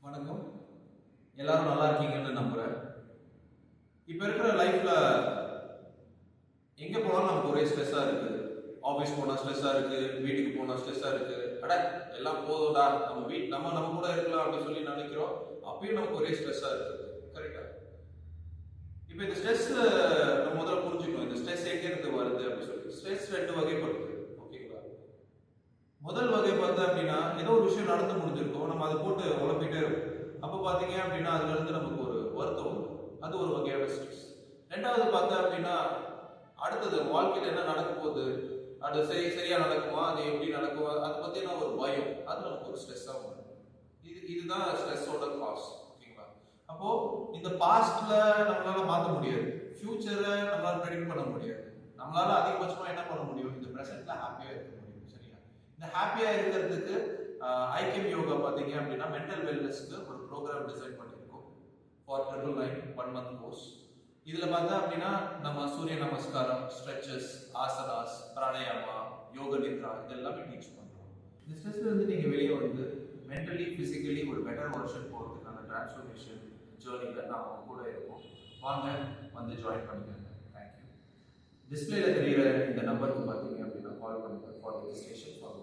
வணக்கம். எல்லாரும் நல்லா இருக்கீங்கன்னு நம்புறேன். இப்ப இருக்கிற லைஃப்ல எங்க போனாலும் நமக்கு ஒரே ஸ்ட்ரெஸ்ஸா இருக்கு. ஆபீஸ் போனா ஸ்ட்ரெஸ்ஸா இருக்கு, வீட்டுக்கு போனா ஸ்ட்ரெஸ்ஸா இருக்கு. அட எல்லாம் போதும்டா, நம்ம நம்ம கூட இருக்கலாம் அப்படின்னு சொல்லி நினைக்கிறோம். அப்பயும் நமக்கு ஒரே ஸ்ட்ரெஸ்ஸா இருக்கு. கரெக்டா? இப்ப இந்த ஸ்ட்ரெஸ் நம்ம முதல்ல புரிஞ்சுக்கணும். இந்த ஸ்ட்ரெஸ் எங்க இருந்து வருது அப்படின்னு சொல்லி. ஸ்ட்ரெஸ் ரெண்டு வகைப்படுது. ஓகேங்களா? முதல் வகை பார்த்தா அப்படின்னா ஏதோ ஒரு விஷயம் நடந்து முடிஞ்சிருக்கும், நம்ம அதை போட்டு உழப்பிட்டே இருக்கும். அப்போ பார்த்தீங்க அப்படின்னா அதுல இருந்து நமக்கு ஒரு வருத்தம் வரும். அது ஒரு வகையான ஸ்ட்ரெஸ். ரெண்டாவது பார்த்தா அப்படின்னா அடுத்தது வாழ்க்கையில் என்ன நடக்க போகுது, அது சரியா நடக்குமா, அது எப்படி நடக்கும், அதை பத்தின ஒரு பயம், அது நமக்கு ஒரு ஸ்ட்ரெஸ்ஸாக வரும். இதுதான் ஸ்ட்ரெஸ்ஸோட காஸ். ஓகேங்களா? அப்போ இந்த பாஸ்ட்ல நம்மளால மாற்ற முடியாது, ஃபியூச்சரை நம்மளால ப்ரெடிக்ட் பண்ண முடியாது. நம்மளால அதிகபட்சமா என்ன பண்ண முடியும், இந்த பிரசன்ட்ல ஹாப்பியா இருக்க முடியும். சரியா? இந்த ஹாப்பியா இருக்கிறதுக்கு ஐக்கியம் யோகா பார்த்தீங்க அப்படின்னா மென்டல் வெல்னஸ்க்கு ஒரு ப்ரோக்ராம் டிசைன் பண்ணியிருக்கோம் ஃபார் 999 1 month கோர்ஸ். இதில் பார்த்தா அப்படின்னா நம்ம சூரிய நமஸ்காரம், ஸ்ட்ரெச்சஸ், ஆசனாஸ், பிராணாயாமா, யோக நித்ரா இதெல்லாமே டீச் பண்ணுறோம். இந்த ஸ்ட்ரெஸ்ல இருந்து நீங்கள் வெளியே வந்து மென்டலி ஃபிசிக்கலி ஒரு பெட்டர் வெர்ஷன் போகிறதுக்கான டிரான்ஸ்ஃபர்மேஷன் ஜேர்னியில் நான் அவங்க கூட இருக்கோம். வாங்க வந்து ஜாயின் பண்ணிக்கோங்க. தேங்க்யூ. டிஸ்பிளேல தெரிகிற இந்த நம்பருக்கு பார்த்தீங்க அப்படின்னா கால் பண்ணுங்க ஃபார் ரெஜிஸ்ட்ரேஷன் ஃபார்